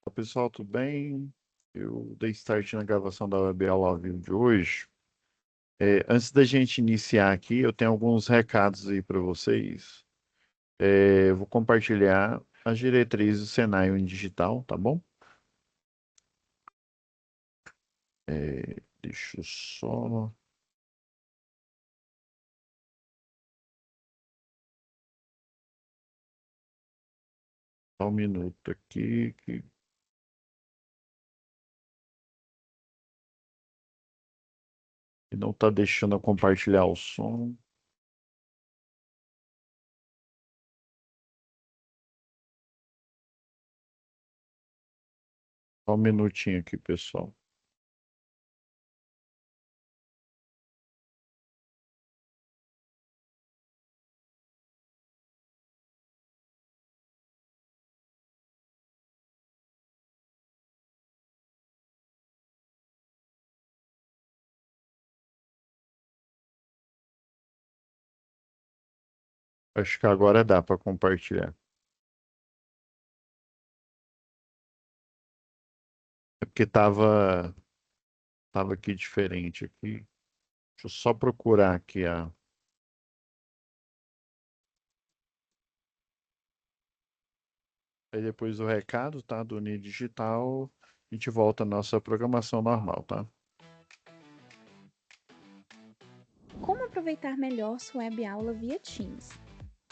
Olá, pessoal, tudo bem? Eu dei start na gravação da web aula ao vivo de hoje. Antes da gente iniciar aqui, eu tenho alguns recados aí para vocês. Eu vou compartilhar as diretrizes do Senai em digital, tá bom? Deixa eu só dar um minuto aqui, que não está deixando eu compartilhar o som. Só um minutinho aqui, pessoal. Acho que agora dá para compartilhar. É porque tava aqui diferente aqui. Deixa eu só procurar aqui a. Aí depois do recado, tá? Do Uni Digital, a gente volta à nossa programação normal, tá? Como aproveitar melhor sua web aula via Teams?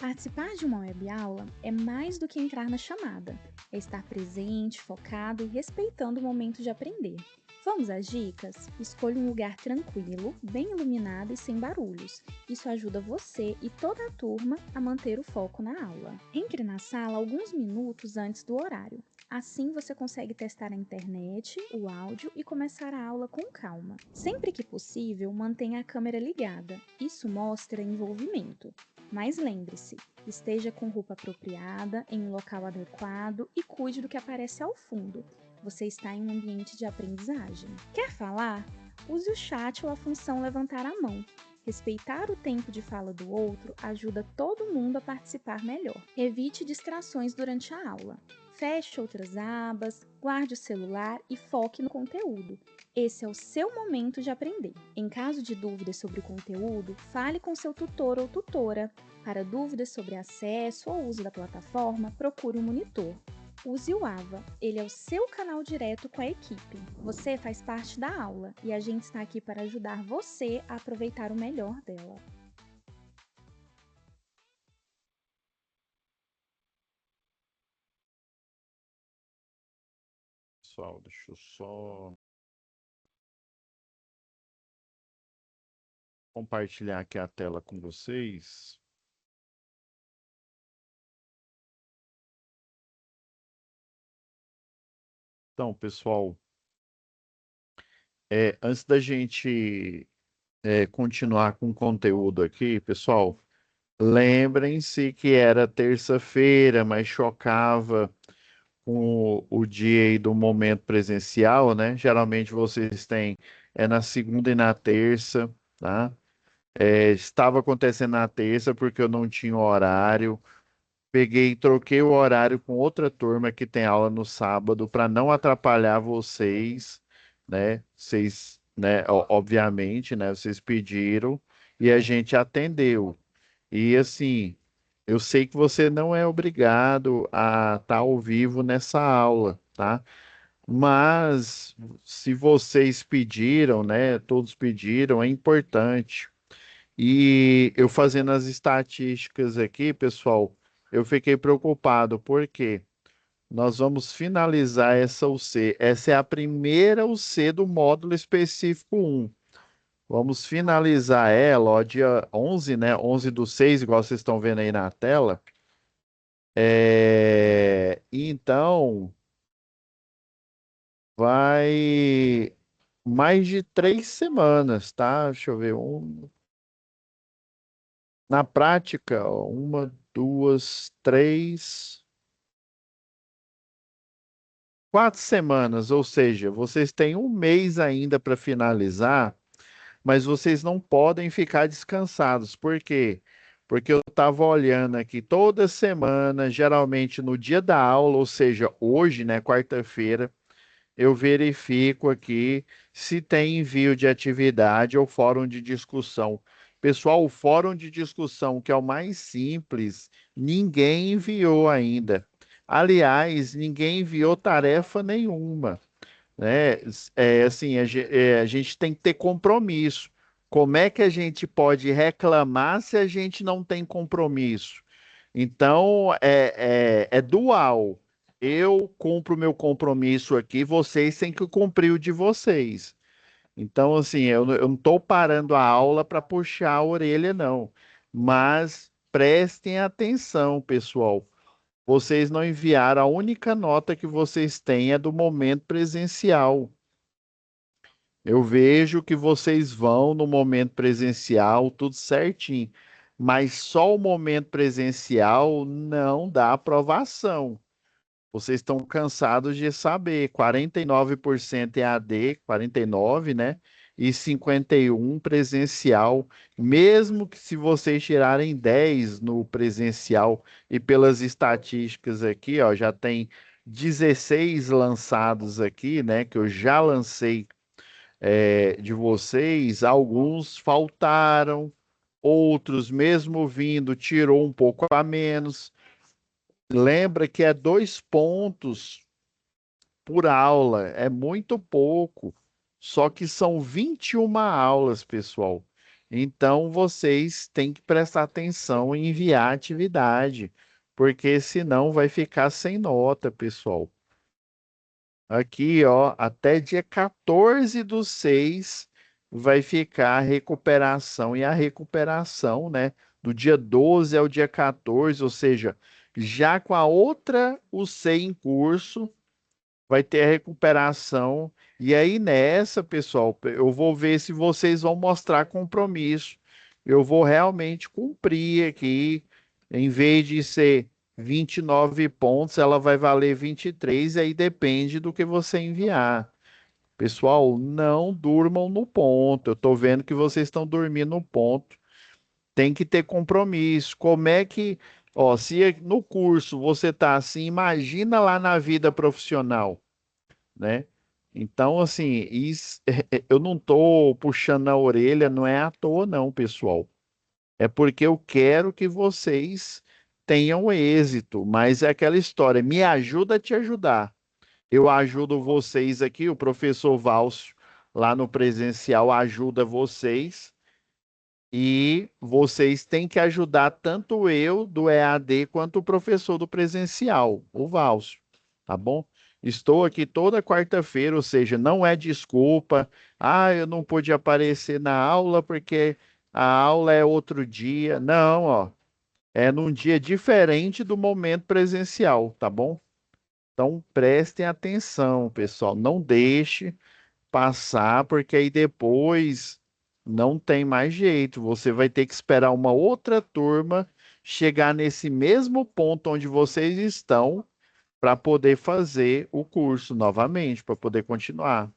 Participar de uma web aula é mais do que entrar na chamada, é estar presente, focado e respeitando o momento de aprender. Vamos às dicas? Escolha um lugar tranquilo, bem iluminado e sem barulhos. Isso ajuda você e toda a turma a manter o foco na aula. Entre na sala alguns minutos antes do horário. Assim você consegue testar a internet, o áudio e começar a aula com calma. Sempre que possível, mantenha a câmera ligada. Isso mostra envolvimento. Mas lembre-se, esteja com roupa apropriada, em um local adequado e cuide do que aparece ao fundo. Você está em um ambiente de aprendizagem. Quer falar? Use o chat ou a função levantar a mão. Respeitar o tempo de fala do outro ajuda todo mundo a participar melhor. Evite distrações durante a aula. Feche outras abas, guarde o celular e foque no conteúdo. Esse é o seu momento de aprender. Em caso de dúvidas sobre o conteúdo, fale com seu tutor ou tutora. Para dúvidas sobre acesso ou uso da plataforma, procure um monitor. Use o AVA, ele é o seu canal direto com a equipe. Você faz parte da aula e a gente está aqui para ajudar você a aproveitar o melhor dela. Pessoal, deixa eu só compartilhar aqui a tela com vocês. Então, pessoal, antes da gente continuar com o conteúdo aqui, pessoal, lembrem-se que era terça-feira, mas chocava com o dia aí do momento presencial, né? Geralmente vocês têm na segunda e na terça, tá? Estava acontecendo na terça porque eu não tinha horário. Peguei e troquei o horário com outra turma que tem aula no sábado para não atrapalhar vocês, né? Vocês, né? Obviamente, né? Vocês pediram e a gente atendeu. E assim, eu sei que você não é obrigado a estar ao vivo nessa aula, tá? Mas se vocês pediram, né? Todos pediram, é importante. E eu fazendo as estatísticas aqui, pessoal, eu fiquei preocupado, porque nós vamos finalizar essa UC. Essa é a primeira UC do módulo específico 1. Vamos finalizar ela, ó, dia 11, né? 11/6, igual vocês estão vendo aí na tela. Então, vai mais de 3 semanas, tá? Deixa eu ver. Na prática, ó, uma, duas, três, 4 semanas, ou seja, vocês têm um mês ainda para finalizar, mas vocês não podem ficar descansados. Por quê? porque eu estava olhando aqui toda semana, geralmente no dia da aula, ou seja, hoje, né, quarta-feira, eu verifico aqui se tem envio de atividade ou fórum de discussão. Pessoal, o fórum de discussão, que é o mais simples, ninguém enviou ainda. Aliás, ninguém enviou tarefa nenhuma, né? Assim, a gente tem que ter compromisso. Como é que a gente pode reclamar se a gente não tem compromisso? Então, é dual. Eu cumpro o meu compromisso aqui, vocês têm que cumprir o de vocês. Então, assim, eu não estou parando a aula para puxar a orelha, não. Mas prestem atenção, pessoal. Vocês não enviaram, a única nota que vocês têm é do momento presencial. Eu vejo que vocês vão no momento presencial, tudo certinho, mas só o momento presencial não dá aprovação. Vocês estão cansados de saber, 49% EAD, 49, né? E 51 presencial. Mesmo que se vocês tirarem 10 no presencial e pelas estatísticas aqui, ó, já tem 16 lançados aqui, né? Que eu já lancei de vocês, alguns faltaram, outros, mesmo vindo, tirou um pouco a menos. Lembra que é 2 pontos por aula, é muito pouco. Só que são 21 aulas, pessoal. Então vocês têm que prestar atenção em enviar atividade, porque senão vai ficar sem nota, pessoal. Aqui, ó, até dia 14/6 vai ficar a recuperação. E a recuperação, né, do dia 12 ao dia 14, ou seja, já com a outra UC em curso, vai ter a recuperação. E aí nessa, pessoal, eu vou ver se vocês vão mostrar compromisso. Eu vou realmente cumprir aqui, em vez de ser 29 pontos, ela vai valer 23, e aí depende do que você enviar. Pessoal, não durmam no ponto. Eu estou vendo que vocês estão dormindo no ponto. Tem que ter compromisso. Como é que, ó, se no curso você tá assim, imagina lá na vida profissional, né? Então, assim, eu não estou puxando a orelha, não é à toa, não, pessoal. É porque eu quero que vocês tenham êxito, mas é aquela história, me ajuda a te ajudar. Eu ajudo vocês aqui, o professor Valcio, lá no presencial, ajuda vocês, e vocês têm que ajudar tanto eu do EAD quanto o professor do presencial, o Valcio, tá bom? Estou aqui toda quarta-feira, ou seja, não é desculpa. Ah, eu não pude aparecer na aula porque a aula é outro dia. Não, ó, é num dia diferente do momento presencial, tá bom? Então prestem atenção, pessoal. Não deixe passar, porque aí depois não tem mais jeito. Você vai ter que esperar uma outra turma chegar nesse mesmo ponto onde vocês estão para poder fazer o curso novamente, para poder continuar.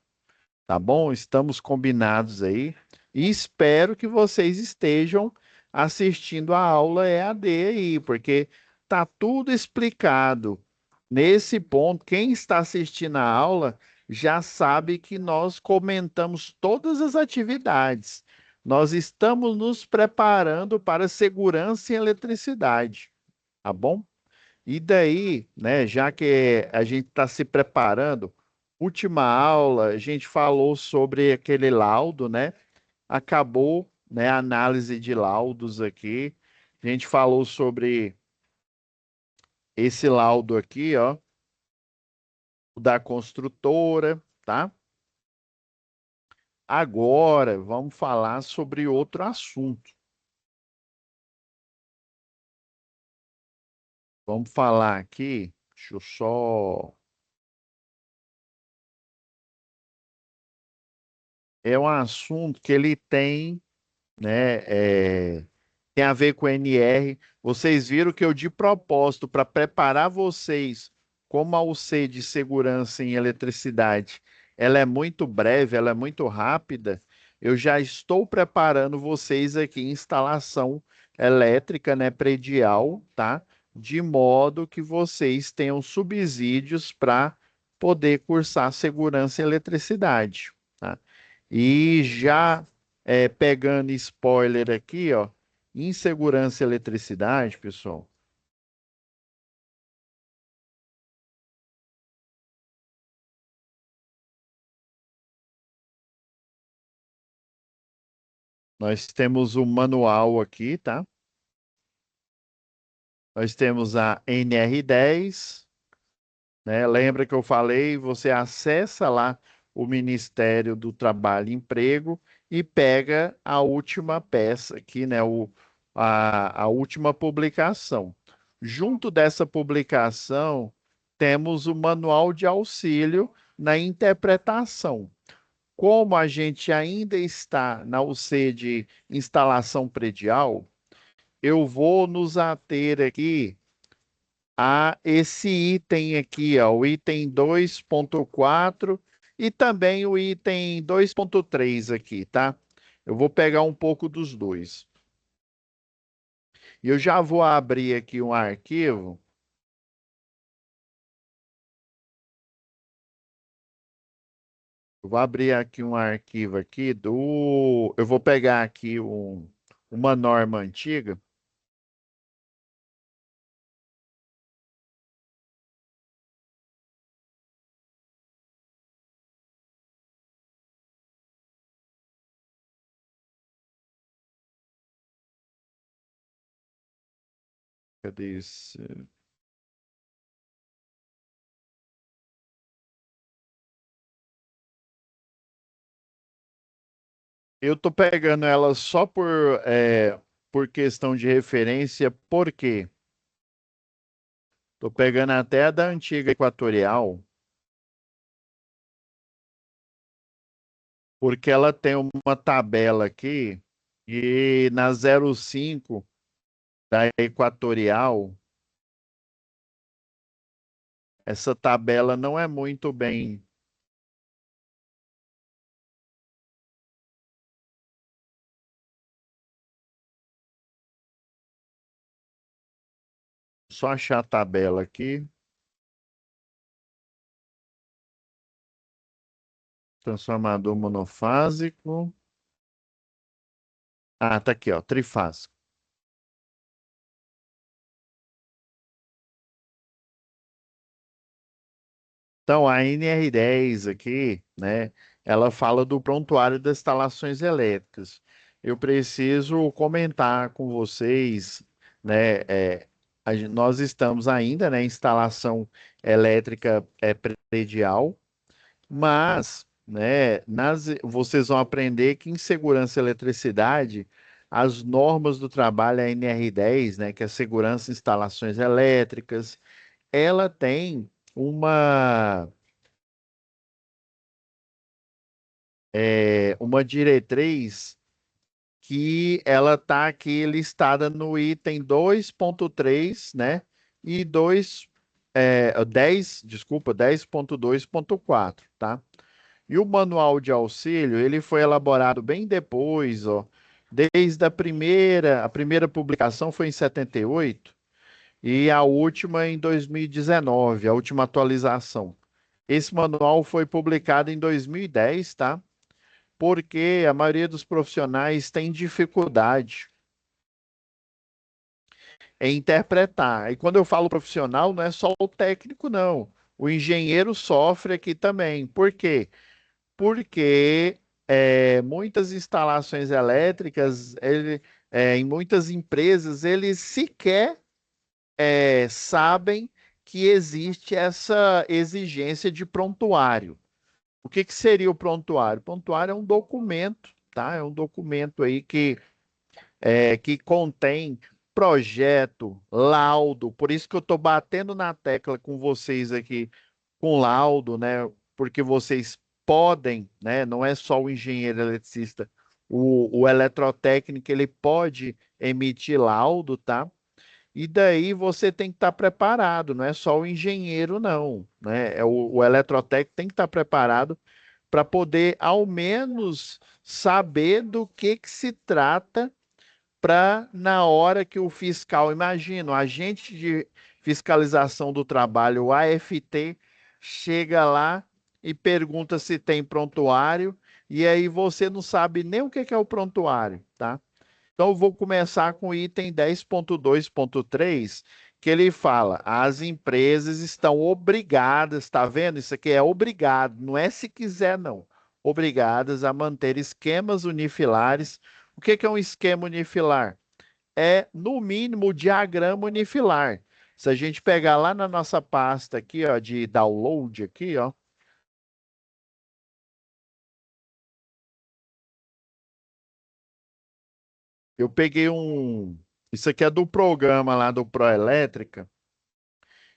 Tá bom? Estamos combinados aí. E espero que vocês estejam assistindo a aula EAD aí, porque tá tudo explicado. Nesse ponto, quem está assistindo a aula já sabe que nós comentamos todas as atividades. Nós estamos nos preparando para segurança em eletricidade, tá bom? E daí, né, já que a gente está se preparando, última aula, a gente falou sobre aquele laudo, né? Acabou, né, a análise de laudos aqui. A gente falou sobre esse laudo aqui, ó, o da construtora, tá? Agora, vamos falar sobre outro assunto. Vamos falar aqui, deixa eu só. É um assunto que ele tem, né? Tem a ver com NR. Vocês viram que eu, de propósito, para preparar vocês como a UC de segurança em eletricidade, ela é muito breve, ela é muito rápida. Eu já estou preparando vocês aqui em instalação elétrica, né, predial, tá? De modo que vocês tenham subsídios para poder cursar segurança e eletricidade, tá? E já pegando spoiler aqui, ó, em segurança e eletricidade, pessoal, nós temos o manual aqui, tá? Nós temos a NR10, né? Lembra que eu falei, você acessa lá o Ministério do Trabalho e Emprego e pega a última peça aqui, né? A última publicação. Junto dessa publicação, temos o manual de auxílio na interpretação. Como a gente ainda está na UC de instalação predial, eu vou nos ater aqui a esse item aqui, ó, o item 2.4 e também o item 2.3 aqui, tá? Eu vou pegar um pouco dos dois. E eu já vou abrir aqui um arquivo. Eu vou abrir aqui um arquivo aqui do. Eu vou pegar aqui uma norma antiga. Cadê isso? Eu tô pegando ela só por questão de referência, por quê? Tô pegando até a da antiga Equatorial, porque ela tem uma tabela aqui e na 05 da Equatorial, essa tabela não é muito bem. Só achar a tabela aqui. Transformador monofásico. Ah, tá aqui, ó, trifásico. Então, a NR10 aqui, né, ela fala do prontuário das instalações elétricas. Eu preciso comentar com vocês, né, nós estamos ainda, né, em instalação elétrica predial, mas, né, vocês vão aprender que em segurança e eletricidade, as normas do trabalho, a NR10, né, que é segurança em instalações elétricas, ela tem uma uma diretriz que ela está aqui listada no item 2.3, né? E 10, desculpa, 10.2.4, tá? E o manual de auxílio, ele foi elaborado bem depois, ó, desde a primeira publicação foi em 78 e a última em 2019, a última atualização. Esse manual foi publicado em 2010, tá? Porque a maioria dos profissionais tem dificuldade em interpretar. E quando eu falo profissional, não é só o técnico, não. O engenheiro sofre aqui também. Por quê? Porque muitas instalações elétricas, em muitas empresas, eles sequer sabem que existe essa exigência de prontuário. O que que seria o prontuário? O prontuário é um documento, tá? É um documento aí que contém projeto, laudo. Por isso que eu estou batendo na tecla com vocês aqui, com laudo, né? Porque vocês podem, né? Não é só o engenheiro eletricista, o eletrotécnico, ele pode emitir laudo, tá? E daí você tem que estar preparado, não é só o engenheiro, não, né? O eletrotécnico tem que estar preparado para poder, ao menos, saber do que se trata para na hora que o fiscal, imagina, o agente de fiscalização do trabalho, o AFT, chega lá e pergunta se tem prontuário, e aí você não sabe nem o que é o prontuário, tá? Então, eu vou começar com o item 10.2.3, que ele fala: as empresas estão obrigadas, tá vendo? Isso aqui é obrigado, não é se quiser, não. Obrigadas a manter esquemas unifilares. O que é um esquema unifilar? É, no mínimo, o diagrama unifilar. Se a gente pegar lá na nossa pasta aqui, ó, de download aqui, ó, eu peguei um. Isso aqui é do programa lá do Proelétrica.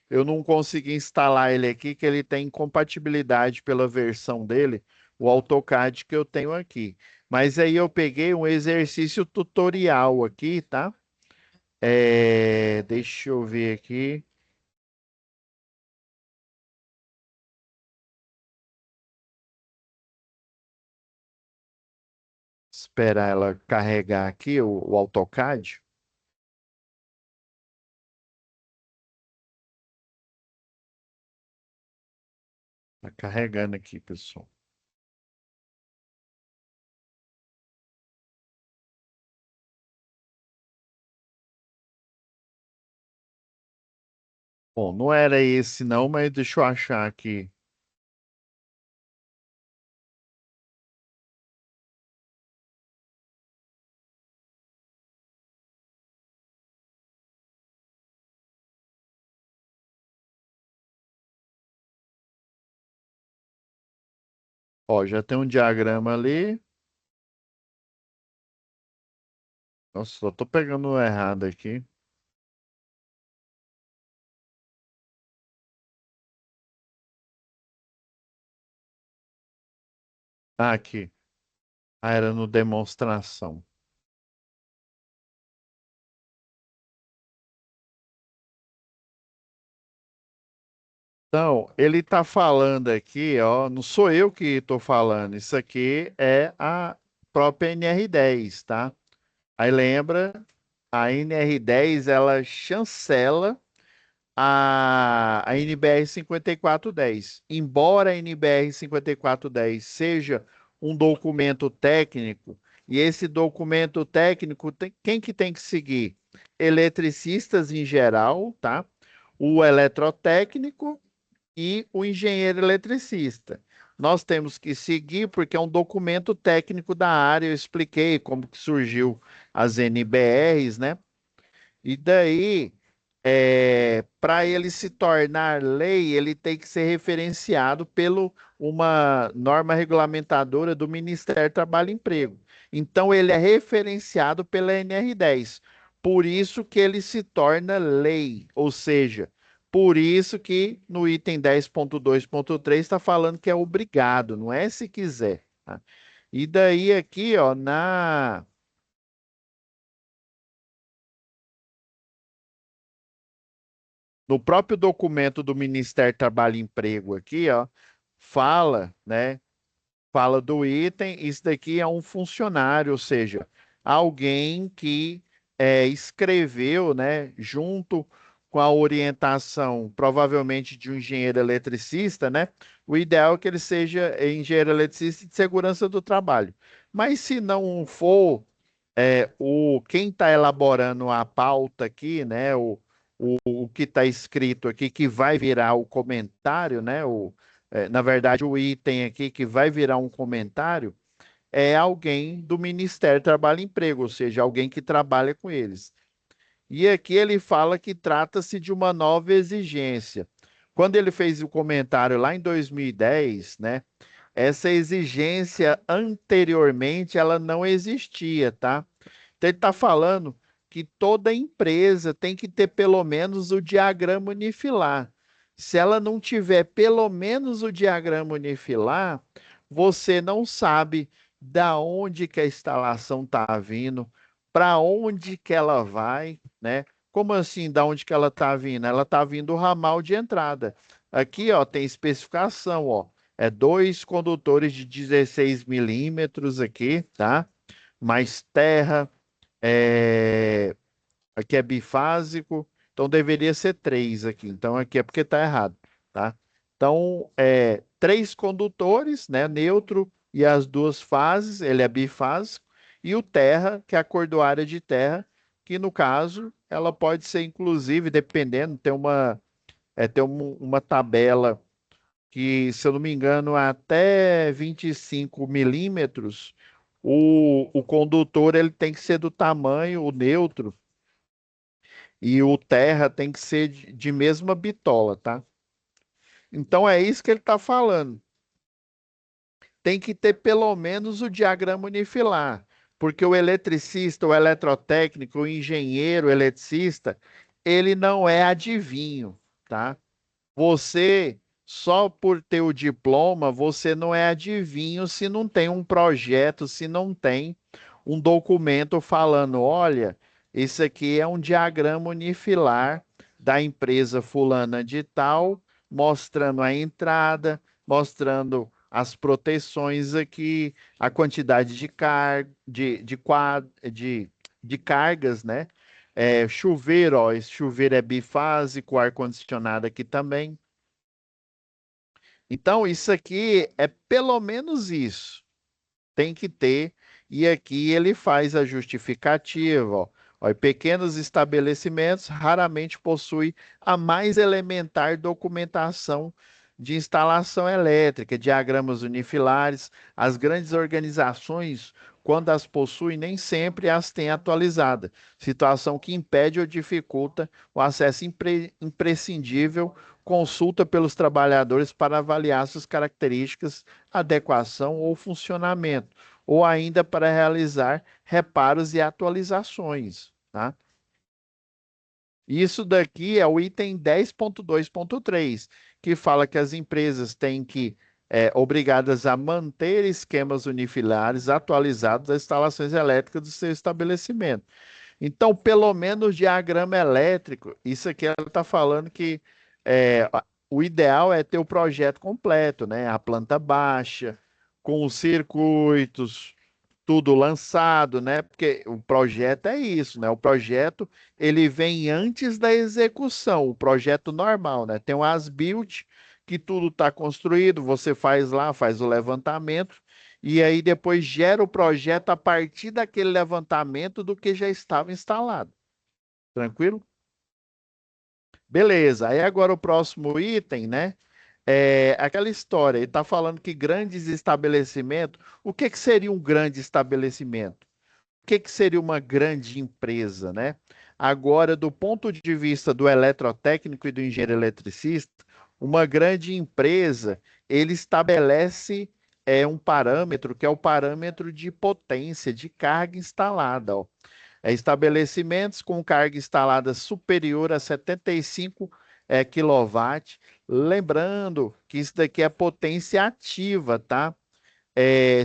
Eu não consegui instalar ele aqui, que ele tem incompatibilidade pela versão dele, o AutoCAD que eu tenho aqui. Mas aí eu peguei um exercício tutorial aqui, tá? Deixa eu ver aqui. Esperar ela carregar aqui o AutoCAD. Tá carregando aqui, pessoal. Bom, não era esse não, mas deixa eu achar aqui. Ó, já tem um diagrama ali. Nossa, só tô pegando o errado aqui. Ah, aqui. Ah, era no demonstração. Então, ele está falando aqui, ó, não sou eu que estou falando, isso aqui é a própria NR10, tá? Aí lembra, a NR10 ela chancela a NBR 5410. Embora a NBR 5410 seja um documento técnico, e esse documento técnico, quem que tem que seguir? Eletricistas em geral, tá? O eletrotécnico e o engenheiro eletricista. Nós temos que seguir porque é um documento técnico da área. Eu expliquei como que surgiu as NBRs, né? E daí, para ele se tornar lei, ele tem que ser referenciado pelo uma norma regulamentadora do Ministério do Trabalho e Emprego. Então, ele é referenciado pela NR10. Por isso que ele se torna lei, ou seja, por isso que no item 10.2.3 está falando que é obrigado, não é se quiser, tá? E daí aqui, ó, no próprio documento do Ministério do Trabalho e Emprego aqui, ó, fala, né? Fala do item, isso daqui é um funcionário, ou seja, alguém que escreveu, né, junto com a orientação, provavelmente de um engenheiro eletricista, né? O ideal é que ele seja engenheiro eletricista de segurança do trabalho. Mas se não for, quem está elaborando a pauta aqui, né? O que está escrito aqui, que vai virar o comentário, né? Na verdade, o item aqui que vai virar um comentário é alguém do Ministério do Trabalho e Emprego, ou seja, alguém que trabalha com eles. E aqui ele fala que trata-se de uma nova exigência. Quando ele fez o comentário lá em 2010, né? Essa exigência anteriormente ela não existia, tá? Então, ele está falando que toda empresa tem que ter pelo menos o diagrama unifilar. Se ela não tiver pelo menos o diagrama unifilar, você não sabe da onde que a instalação está vindo, para onde que ela vai, né? Como assim, da onde que ela está vindo? Ela está vindo do ramal de entrada. Aqui, ó, tem especificação, ó. É dois condutores de 16 milímetros aqui, tá? Mais terra, É, aqui é bifásico, então deveria ser 3 aqui. Então aqui é porque está errado, tá? Então, três condutores, né? Neutro e as duas fases, ele é bifásico. E o terra, que é a cordoária de terra, que no caso, ela pode ser, inclusive, dependendo, tem uma tabela que, se eu não me engano, até 25 milímetros, o condutor ele tem que ser do tamanho, o neutro, e o terra tem que ser de mesma bitola, tá? Então é isso que ele está falando. Tem que ter pelo menos o diagrama unifilar, porque o eletricista, o eletrotécnico, o engenheiro, o eletricista, ele não é adivinho, tá? Você, só por ter o diploma, você não é adivinho se não tem um projeto, se não tem um documento falando, olha, isso aqui é um diagrama unifilar da empresa fulana de tal, mostrando a entrada, mostrando as proteções aqui, a quantidade de cargas, né? Chuveiro, ó, esse chuveiro é bifásico, ar-condicionado aqui também. Então, isso aqui é pelo menos isso. Tem que ter. E aqui ele faz a justificativa. Ó. Ó, e pequenos estabelecimentos raramente possuem a mais elementar documentação de instalação elétrica, diagramas unifilares. As grandes organizações, quando as possuem, nem sempre as têm atualizadas, situação que impede ou dificulta o acesso imprescindível, consulta pelos trabalhadores para avaliar suas características, adequação ou funcionamento ou ainda para realizar reparos e atualizações, tá? Isso daqui é o item 10.2.3, que fala que as empresas têm que obrigadas a manter esquemas unifilares atualizados das instalações elétricas do seu estabelecimento. Então, pelo menos diagrama elétrico, isso aqui ela está falando que o ideal é ter o projeto completo, né? A planta baixa, com os circuitos, tudo lançado, né? Porque o projeto é isso, né? O projeto ele vem antes da execução, o projeto normal, né? Tem um as-built que tudo está construído, você faz lá, faz o levantamento e aí depois gera o projeto a partir daquele levantamento do que já estava instalado. Tranquilo? Beleza. Aí agora o próximo item, né? É aquela história. Ele está falando que grandes estabelecimentos. O que que seria um grande estabelecimento? O que que seria uma grande empresa, né? Agora, do ponto de vista do eletrotécnico e do engenheiro eletricista, uma grande empresa, ele estabelece um parâmetro que é o parâmetro de potência, de carga instalada, ó. Estabelecimentos com carga instalada superior a 75 kW. Lembrando que isso daqui é potência ativa, tá?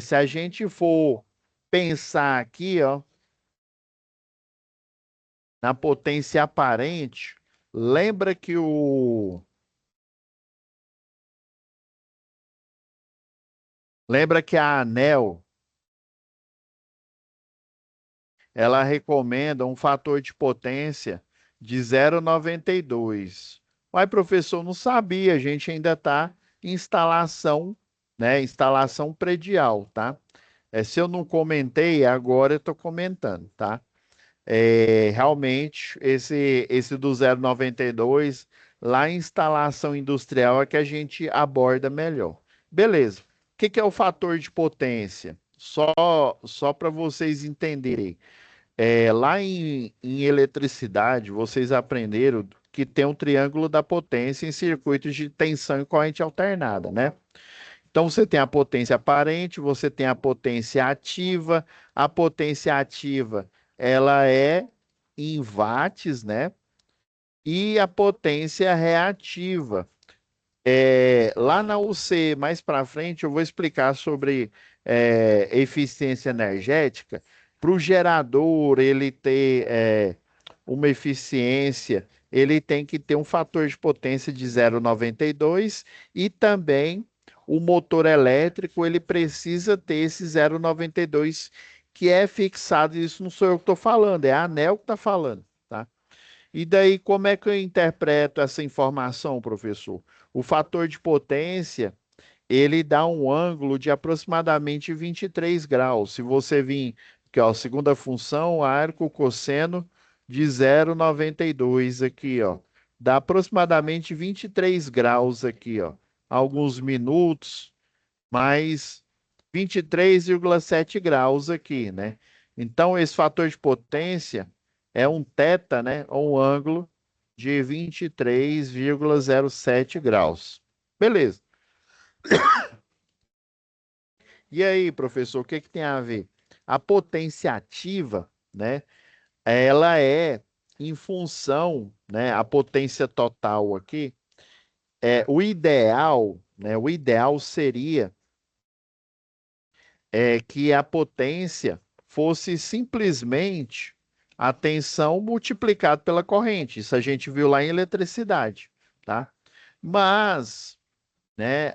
Se a gente for pensar aqui, ó, na potência aparente, lembra que a ANEEL, ela recomenda um fator de potência de 0,92. Mas, professor, não sabia, a gente ainda está em instalação, né? Instalação predial, tá? Se eu não comentei, agora eu estou comentando, tá? Realmente, esse do 0,92, lá em instalação industrial é que a gente aborda melhor. Beleza. O que que é o fator de potência? Só para vocês entenderem. Lá em eletricidade, vocês aprenderam que tem um triângulo da potência em circuitos de tensão e corrente alternada, né? Então você tem a potência aparente, você tem a potência ativa. A potência ativa, ela é em watts, né? E a potência reativa. Lá na UC, mais para frente, eu vou explicar sobre eficiência energética. Para o gerador ele ter uma eficiência, ele tem que ter um fator de potência de 0,92 e também o motor elétrico ele precisa ter esse 0,92 que é fixado, isso não sou eu que estou falando, é a ANEEL que está falando, tá? E daí, como é que eu interpreto essa informação, professor? O fator de potência, ele dá um ângulo de aproximadamente 23 graus. Se você vir, aqui, ó, segunda função, arco cosseno de 0,92 aqui, ó. Dá aproximadamente 23 graus aqui, ó. Alguns minutos, mais 23,7 graus aqui, né? Então, esse fator de potência é um θ, né? Ou um ângulo de 23,07 graus. Beleza. E aí, professor, o que que tem a ver? A potência ativa, né? Ela é em função, né? A potência total aqui, o ideal, né? O ideal seria que a potência fosse simplesmente a tensão multiplicado pela corrente. Isso a gente viu lá em eletricidade, tá? Mas, né,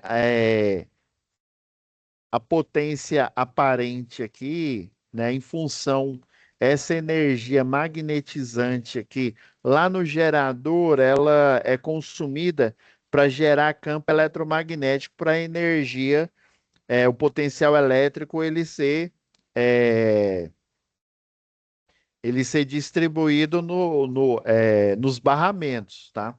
a potência aparente aqui, né, em função essa energia magnetizante aqui, lá no gerador, ela é consumida para gerar campo eletromagnético para a energia, o potencial elétrico é, ele ser distribuído nos barramentos, tá?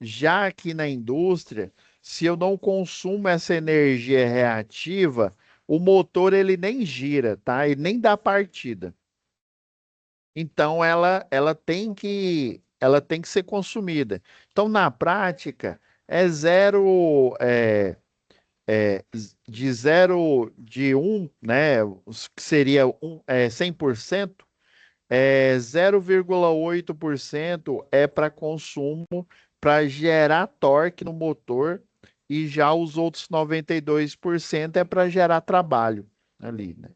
Já aqui na indústria, se eu não consumo essa energia reativa, o motor ele nem gira, tá? Ele nem dá partida. Então ela tem que ser consumida. Então na prática é zero de zero de um, né? Que seria 100%. 0,8% é para consumo, para gerar torque no motor, e já os outros 92% é para gerar trabalho ali, né?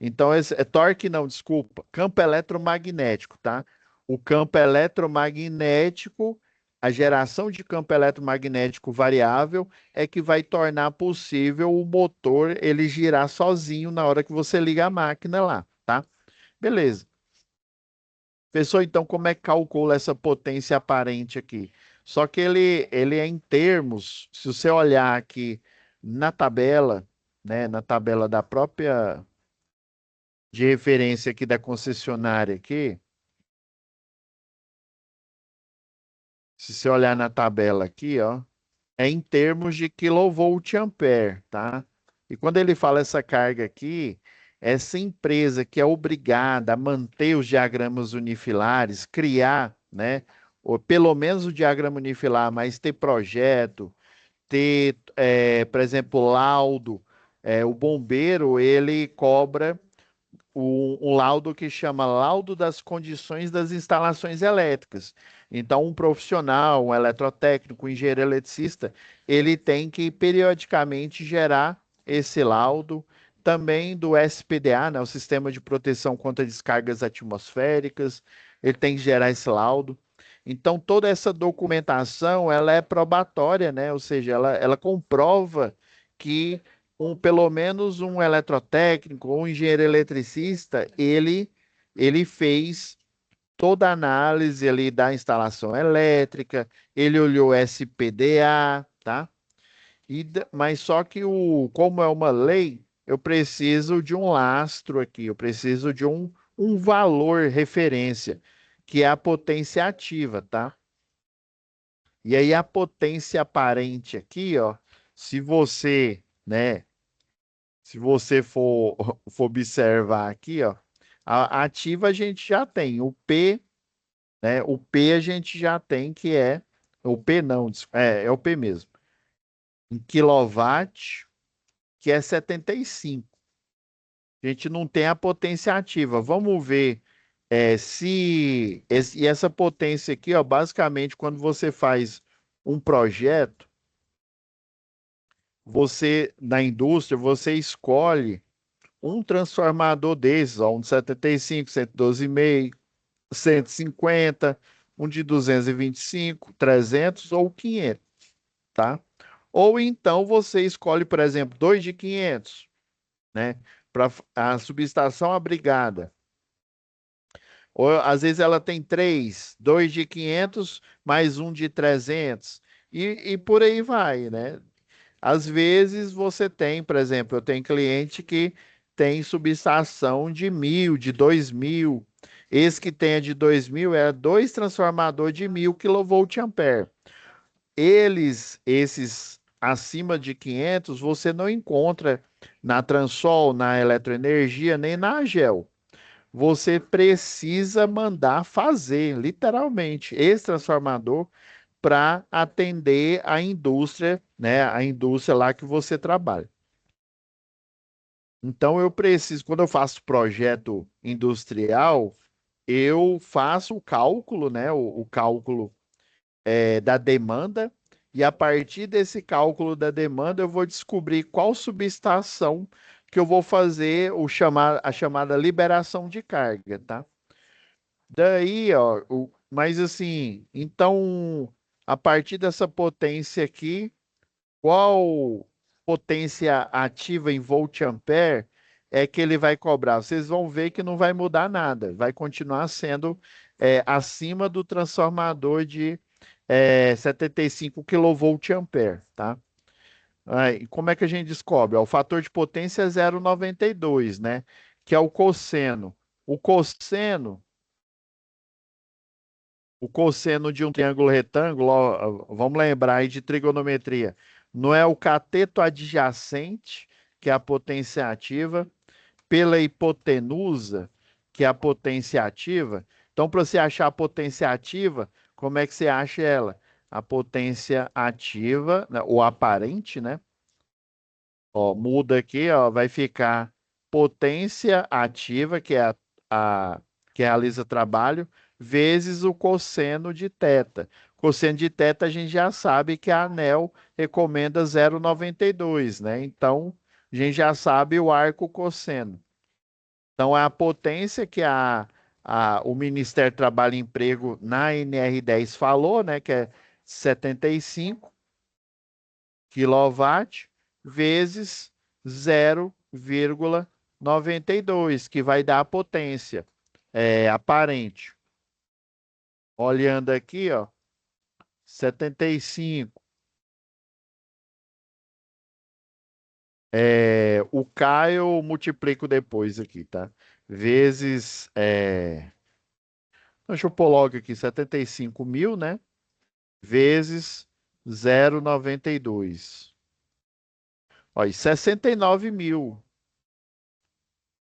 Então, torque não, desculpa, campo eletromagnético, tá? O campo eletromagnético, a geração de campo eletromagnético variável é que vai tornar possível o motor ele girar sozinho na hora que você liga a máquina lá, tá? Beleza. Pessoal, então, como é que calcula essa potência aparente aqui? Só que ele é em termos, se você olhar aqui na tabela, né, na tabela da própria de referência aqui da concessionária aqui, se você olhar na tabela aqui, ó, é em termos de quilovolt-ampere, tá? E quando ele fala essa carga aqui, essa empresa que é obrigada a manter os diagramas unifilares, criar, né, ou pelo menos o diagrama unifilar, mas ter projeto, ter, por exemplo, laudo, o bombeiro, ele cobra um laudo que chama laudo das condições das instalações elétricas. Então, um profissional, um eletrotécnico, um engenheiro eletricista, ele tem que periodicamente gerar esse laudo, também do SPDA, né, o Sistema de Proteção contra Descargas Atmosféricas, ele tem que gerar esse laudo. Então, toda essa documentação, ela é probatória, né? Ou seja, ela comprova que pelo menos um eletrotécnico ou um engenheiro eletricista, ele fez toda a análise ali da instalação elétrica, ele olhou SPDA, tá? Mas só que como é uma lei, eu preciso de um lastro aqui, eu preciso de um valor referência, que é a potência ativa, tá? E aí a potência aparente aqui, ó, se você, né, se você for observar aqui, ó, a ativa a gente já tem, o P, né? O P a gente já tem que o P não, é o P mesmo, em quilowatt, que é 75. A gente não tem a potência ativa. Vamos ver e essa potência aqui, ó, basicamente, quando você faz um projeto, na indústria, você escolhe um transformador desses, ó, um de 75, 112,5, 150, um de 225, 300 ou 500, tá? Ou então você escolhe, por exemplo, dois de 500, né? para a subestação abrigada. Ou às vezes ela tem três, dois de 500 mais um de 300 e por aí vai, né? Às vezes você tem, por exemplo, eu tenho cliente que tem subestação de 1.000, de 2.000. Esse que tem a de 2.000 é dois transformadores de 1.000 kVA. Esses acima de 500, você não encontra na Transol, na Eletroenergia, nem na Agel. Você precisa mandar fazer, literalmente, esse transformador para atender a indústria, né? A indústria lá que você trabalha. Então eu preciso, quando eu faço projeto industrial, eu faço o cálculo, né? O cálculo da demanda, e a partir desse cálculo da demanda, eu vou descobrir qual subestação que eu vou fazer a chamada liberação de carga, tá? Daí, ó, mas assim, então, a partir dessa potência aqui, qual potência ativa em volt-ampere é que ele vai cobrar? Vocês vão ver que não vai mudar nada, vai continuar sendo acima do transformador de 75 kVA, tá? Aí, como é que a gente descobre? Ó, o fator de potência é 0,92, né? Que é o cosseno. O cosseno O cosseno de um triângulo retângulo, ó, vamos lembrar aí de trigonometria, não é o cateto adjacente, que é a potência ativa, pela hipotenusa, que é a potência ativa. Então, para você achar a potência ativa, como é que você acha ela? A potência ativa, né, o aparente, né? Ó, muda aqui, ó, vai ficar potência ativa, a que realiza trabalho, vezes o cosseno de θ. Cosseno de θ a gente já sabe que a ANEEL recomenda 0,92, né? Então, a gente já sabe o arco cosseno. Então, é a potência que o Ministério do Trabalho e Emprego na NR10 falou, né? Que é 75 quilowatt vezes 0,92, que vai dar a potência aparente. Olhando aqui, ó, 75. O K eu multiplico depois aqui, tá? Vezes. Deixa eu pôr logo aqui, 75.000, né? Vezes 0,92. Ó, e 69.000.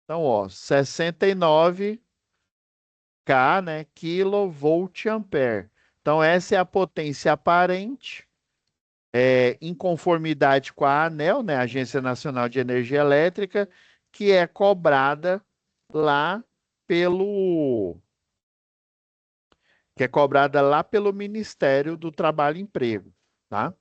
Então, ó, 69 K, né, kilovolt-ampere. Então, essa é a potência aparente, em conformidade com a ANEEL, né, Agência Nacional de Energia Elétrica, que é cobrada lá pelo, Ministério do Trabalho e Emprego, tá?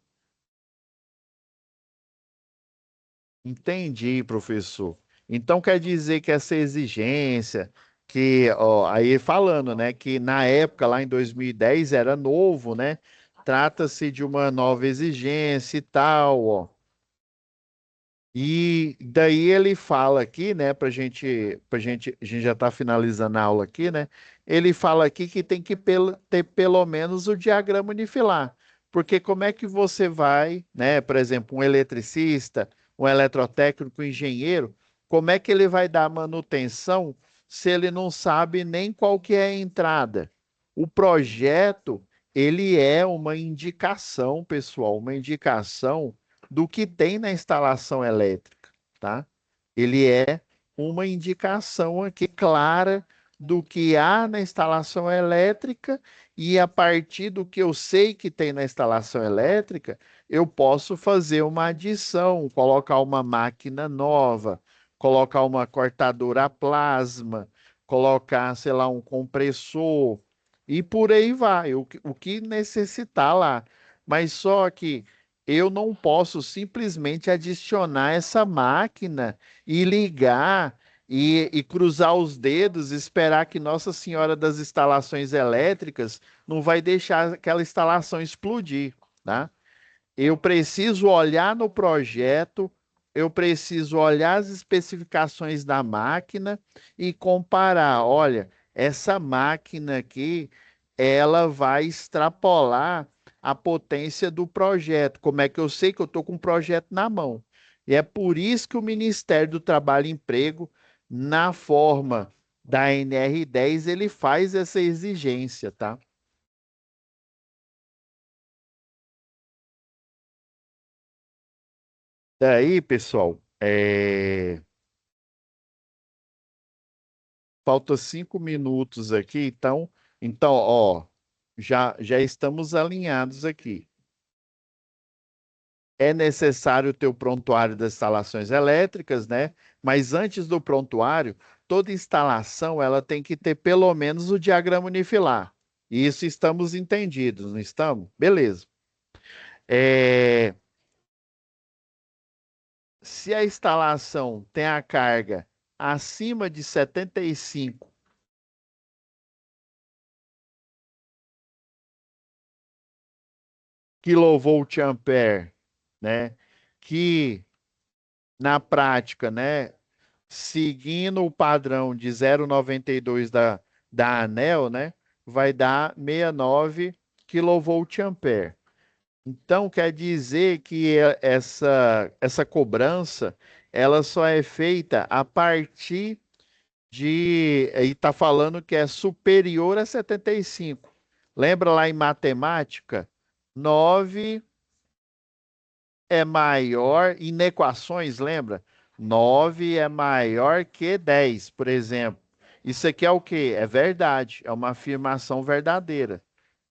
Entendi, professor. Então quer dizer que essa exigência, que, ó, aí falando, né, que na época, lá em 2010, era novo, né? Trata-se de uma nova exigência e tal, ó. E daí ele fala aqui, né, a gente já está finalizando a aula aqui, né? Ele fala aqui que tem que ter pelo menos o diagrama unifilar, porque como é que você vai, né, por exemplo, um eletricista, um eletrotécnico, um engenheiro, como é que ele vai dar manutenção se ele não sabe nem qual que é a entrada? O projeto, ele é uma indicação, pessoal, uma indicação do que tem na instalação elétrica, tá? Ele é uma indicação aqui clara do que há na instalação elétrica e a partir do que eu sei que tem na instalação elétrica, eu posso fazer uma adição, colocar uma máquina nova, colocar uma cortadora a plasma, colocar, sei lá, um compressor e por aí vai, o que necessitar lá. Mas só que eu não posso simplesmente adicionar essa máquina e ligar e cruzar os dedos, e esperar que Nossa Senhora das Instalações Elétricas não vai deixar aquela instalação explodir, tá? Eu preciso olhar no projeto eu preciso olhar as especificações da máquina e comparar. Olha, essa máquina aqui, ela vai extrapolar a potência do projeto. Como é que eu sei que eu estou com um projeto na mão? E é por isso que o Ministério do Trabalho e Emprego, na forma da NR10, ele faz essa exigência, tá? Daí, pessoal, falta 5 minutos aqui, então, ó, já estamos alinhados aqui. É necessário ter o prontuário das instalações elétricas, né? Mas antes do prontuário, toda instalação ela tem que ter pelo menos o diagrama unifilar. Isso estamos entendidos, não estamos? Beleza. É, se a instalação tem a carga acima de 75 kVA, né? Que na prática, né? Seguindo o padrão de 0,92 da ANEEL, né? Vai dar 69 kVA. Então, quer dizer que essa cobrança, ela só é feita a partir de, e está falando que é superior a 75. Lembra lá em matemática? 9 é maior, em equações, lembra? 9 é maior que 10, por exemplo. Isso aqui é o quê? É verdade, é uma afirmação verdadeira,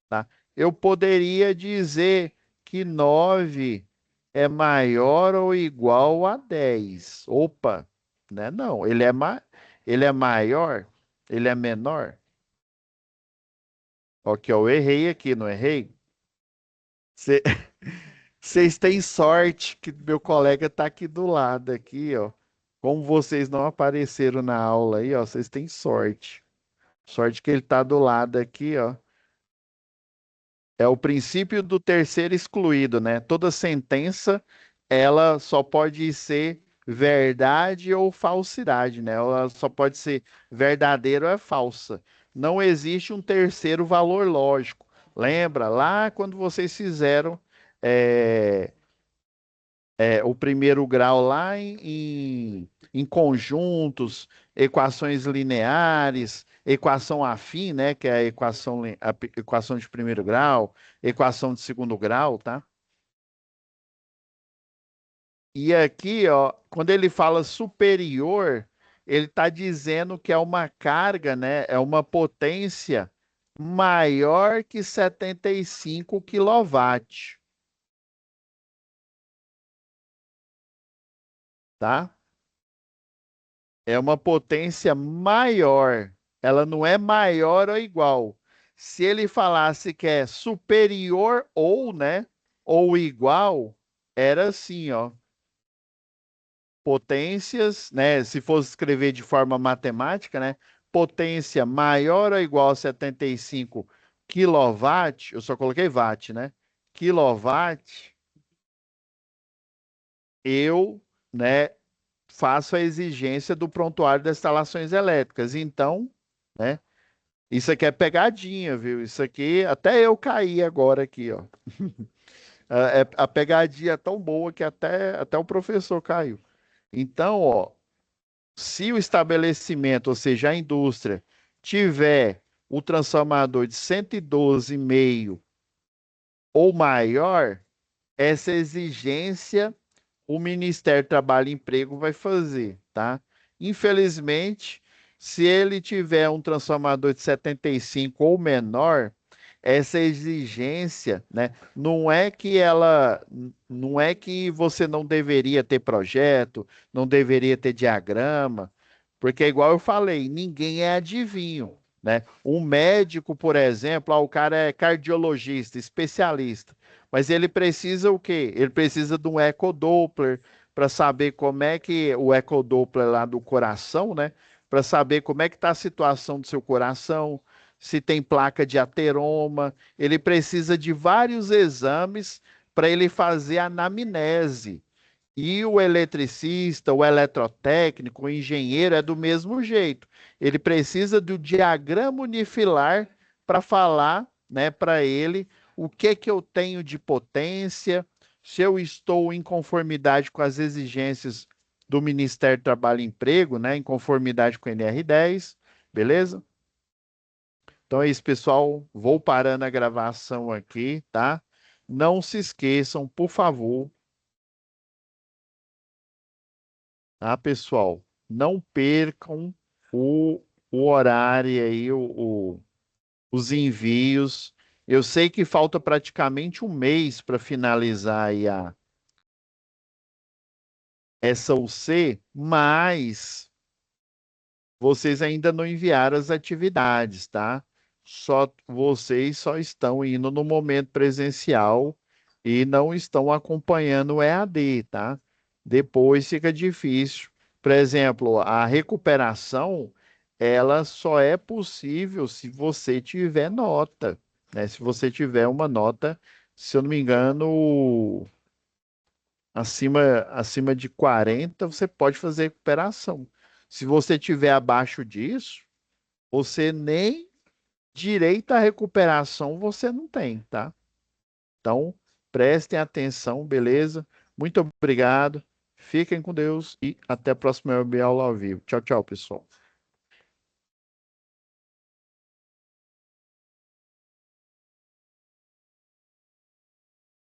tá? Eu poderia dizer que 9 é maior ou igual a 10. Opa, né? Não, ele é maior, ele é menor. Ok, eu errei aqui, não errei? Cê- Vocês têm sorte que meu colega está aqui do lado, aqui, ó. Como vocês não apareceram na aula aí, ó, vocês têm sorte. Sorte que ele está do lado aqui, ó. É o princípio do terceiro excluído, né? Toda sentença, ela só pode ser verdade ou falsidade, né? Ela só pode ser verdadeira ou é falsa. Não existe um terceiro valor lógico. Lembra lá quando vocês fizeram é, o primeiro grau lá em conjuntos, equações lineares, equação afim, né, que é a equação de primeiro grau, equação de segundo grau, tá? E aqui, ó, quando ele fala superior, ele está dizendo que é uma carga, né, é uma potência maior que 75 kW, tá? É uma potência maior. Ela não é maior ou igual. Se ele falasse que é superior ou, né, ou igual, era assim, ó. Potências, né, se fosse escrever de forma matemática, né, potência maior ou igual a 75 kW, eu só coloquei watt, né? Quilowatt, eu, né, faço a exigência do prontuário das instalações elétricas. Então, né, isso aqui é pegadinha, viu? Isso aqui, até eu caí agora aqui, ó. A pegadinha é tão boa que até o professor caiu. Então, ó, se o estabelecimento, ou seja, a indústria, tiver o transformador de 112,5 ou maior, essa exigência o Ministério do Trabalho e Emprego vai fazer, tá? Infelizmente, se ele tiver um transformador de 75 ou menor, essa exigência, né, não é que você não deveria ter projeto, não deveria ter diagrama, porque igual eu falei, ninguém é adivinho, né? Um médico, por exemplo, o cara é cardiologista, especialista, mas ele precisa o quê? Ele precisa de um ecodoppler para saber como é que o ecodoppler lá do coração, né? Para saber como é que está a situação do seu coração, se tem placa de ateroma. Ele precisa de vários exames para ele fazer a anamnese. E o eletricista, o eletrotécnico, o engenheiro é do mesmo jeito. Ele precisa do diagrama unifilar para falar, né, para ele o que eu tenho de potência, se eu estou em conformidade com as exigências do Ministério do Trabalho e Emprego, né, em conformidade com o NR10, beleza? Então é isso, pessoal. Vou parando a gravação aqui, tá? Não se esqueçam, por favor, tá, pessoal? Não percam o, o horário aí, os envios. Eu sei que falta praticamente um mês para finalizar aí essa UC, mas vocês ainda não enviaram as atividades, tá? Vocês só estão indo no momento presencial e não estão acompanhando o EAD, tá? Depois fica difícil. Por exemplo, a recuperação, ela só é possível se você tiver nota, né? Se você tiver uma nota, se eu não me engano, acima de 40, você pode fazer recuperação. Se você tiver abaixo disso, você nem direito à recuperação você não tem, tá? Então, prestem atenção, beleza? Muito obrigado. Fiquem com Deus e até a próxima aula ao vivo. Tchau, tchau, pessoal.